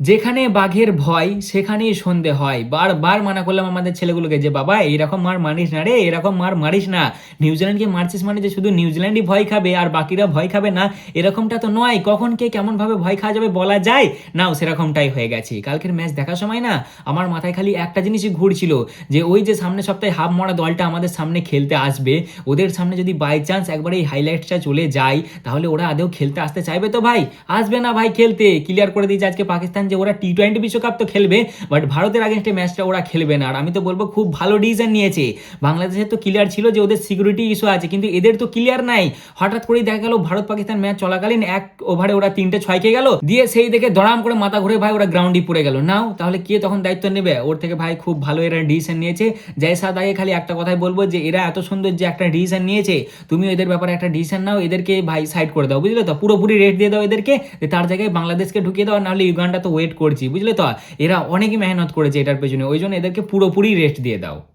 যেখানে বাঘের ভয় সেখানেই সন্ধে হয়। বারবার মানা করলাম আমাদের ছেলেগুলোকে যে, "বাবা এরকম মার মারিস না রে, এরকম মার মারিস না। নিউজিল্যান্ডকে মারছিস মানে যে শুধু নিউজিল্যান্ডই ভয় খাবে আর বাকিরা ভয় খাবে না, এরকমটা তো নয়। কখন কে কেমনভাবে ভয় খাওয়া যাবে বলা যায়?" নাও সেরকমটাই হয়ে গেছে। কালকের ম্যাচ দেখার সময় না আমার মাথায় খালি একটা জিনিসই ঘুরছিল যে ওই যে সামনের সপ্তাহে হাফ মরা দলটা আমাদের সামনে খেলতে আসবে, ওদের সামনে যদি বাই চান্স একবার এই হাইলাইটসটা চলে যায়, তাহলে ওরা আদৌ খেলতে আসতে চাইবে তো ভাই? আসবে না ভাই খেলতে। ক্লিয়ার করে দিয়েছে আজকে পাকিস্তান যে ওরা টি-20 বিশ্বকাপ তো খেলবে, বাট ভারতের আগেনস্টে ম্যাচটা ওরা খেলবে না। আর আমি তো বলবো খুব ভালো ডিসিশন নিয়েছে। বাংলাদেশের তো ক্লিয়ার ছিল যে ওদের সিকিউরিটি ইস্যু আছে, কিন্তু এদের তো ক্লিয়ার নাই। হঠাৎ করেই দেখা গেল ভারত পাকিস্তান ম্যাচ চলাকালীন এক ওভারে ওরা 3-6 খেয়ে গেল, দিয়ে সেই দেখে দড়াম করে মাথা ঘুরে ভাই ওরা গ্রাউন্ডই পড়ে গেল। নাও তাহলে কে তখন দায়িত্ব নেবে? ওর থেকে ভাই খুব ভালো এরা ডিসিশন নিয়েছে। জয় সাদ আগে খালি একটা কথাই বলবো যে এরা এত সুন্দর যে একটা ডিসিশন নিয়েছে, তুমি এদের ব্যাপারে একটা ডিসিশন নাও, এদেরকে ভাই সাইড করে দাও, বুঝলে তো? পুরোপুরি রেট দিয়ে দাও এদেরকে, তার জায়গায় বাংলাদেশকে ঢুকিয়ে দাও, নাহলে ইউগান্ডা তো ওয়েট করছি, বুঝলে তো? এরা অনেকই মেহনত করেছে এটার পেছনে, ওই জন্য এদেরকে পুরোপুরি রেস্ট দিয়ে দাও।